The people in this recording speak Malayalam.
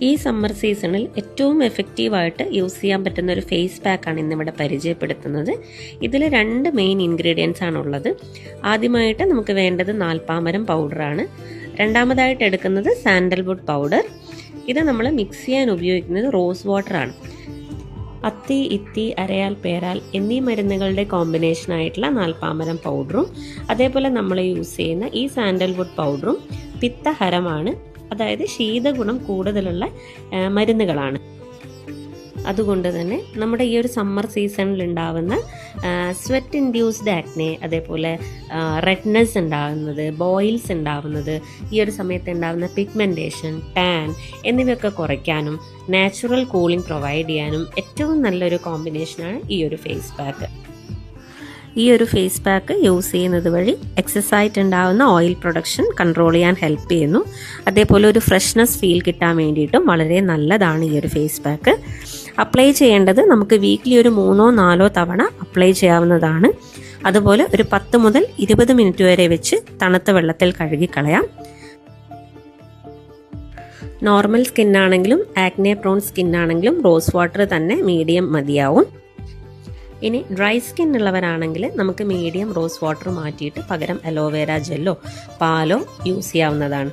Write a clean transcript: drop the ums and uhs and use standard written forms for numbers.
ഈ സമ്മർ സീസണിൽ ഏറ്റവും എഫക്റ്റീവായിട്ട് യൂസ് ചെയ്യാൻ പറ്റുന്ന ഒരു ഫേസ് പാക്കാണ് ഇന്നിവിടെ പരിചയപ്പെടുത്തുന്നത്. ഇതിൽ 2 മെയിൻ ഇൻഗ്രീഡിയൻസ് ആണുള്ളത്. ആദ്യമായിട്ട് നമുക്ക് വേണ്ടത് നാൽപ്പാമരം പൗഡറാണ്. രണ്ടാമതായിട്ട് എടുക്കുന്നത് സാൻഡൽവുഡ് പൗഡർ. ഇത് നമ്മൾ മിക്സ് ചെയ്യാൻ ഉപയോഗിക്കുന്നത് റോസ് വാട്ടറാണ്. അത്തി, ഇത്തി, അരയാൽ, പേരാൽ എന്നീ മരുന്നുകളുടെ കോമ്പിനേഷനായിട്ടുള്ള നാൽപ്പാമരം പൗഡറും അതേപോലെ നമ്മൾ യൂസ് ചെയ്യുന്ന ഈ സാൻഡൽവുഡ് പൗഡറും പിത്തഹരമാണ്, അതായത് ശീതഗുണം കൂടുതലുള്ള മരുന്നുകളാണ്. അതുകൊണ്ട് തന്നെ നമ്മുടെ ഈ ഒരു സമ്മർ സീസണിൽ ഉണ്ടാവുന്ന സ്വെറ്റ് ഇൻഡ്യൂസ്ഡ് ആക്നെ, അതേപോലെ റെഡ്നെസ് ഉണ്ടാകുന്നത്, ബോയിൽസ് ഉണ്ടാവുന്നത്, ഈ ഒരു സമയത്ത് ഉണ്ടാകുന്ന പിഗ്മെൻറ്റേഷൻ, ടാൻ എന്നിവയൊക്കെ കുറയ്ക്കാനും നാച്ചുറൽ കൂളിംഗ് പ്രൊവൈഡ് ചെയ്യാനും ഏറ്റവും നല്ലൊരു കോമ്പിനേഷനാണ് ഈ ഒരു ഫേസ് പാക്ക്. ഈ ഒരു ഫേസ് പാക്ക് യൂസ് ചെയ്യുന്നത് വഴി എക്സസൈസ് ഉണ്ടാകുന്ന ഓയിൽ പ്രൊഡക്ഷൻ കൺട്രോൾ ചെയ്യാൻ ഹെൽപ്പ് ചെയ്യുന്നു. അതേപോലെ ഒരു ഫ്രഷ്നെസ് ഫീൽ കിട്ടാൻ വേണ്ടിയിട്ടും വളരെ നല്ലതാണ് ഈ ഒരു ഫേസ് പാക്ക്. അപ്ലൈ ചെയ്യേണ്ടത് നമുക്ക് വീക്ക്ലി ഒരു 3-4 തവണ അപ്ലൈ ചെയ്യാവുന്നതാണ്. അതുപോലെ ഒരു 10 മുതൽ 20 മിനിറ്റ് വരെ വെച്ച് തണുത്ത വെള്ളത്തിൽ കഴുകിക്കളയാം. നോർമൽ സ്കിന്നാണെങ്കിലും ആക്നെ പ്രോൺ സ്കിന്നാണെങ്കിലും റോസ് വാട്ടർ തന്നെ മീഡിയം മതിയാവും. ഇനി ഡ്രൈ സ്കിൻ ഉള്ളവരാണെങ്കിൽ നമുക്ക് മീഡിയം റോസ് വാട്ടർ മാറ്റിയിട്ട് പകരം അലോവേര ജെല്ലോ പാലോ യൂസ് ചെയ്യാവുന്നതാണ്.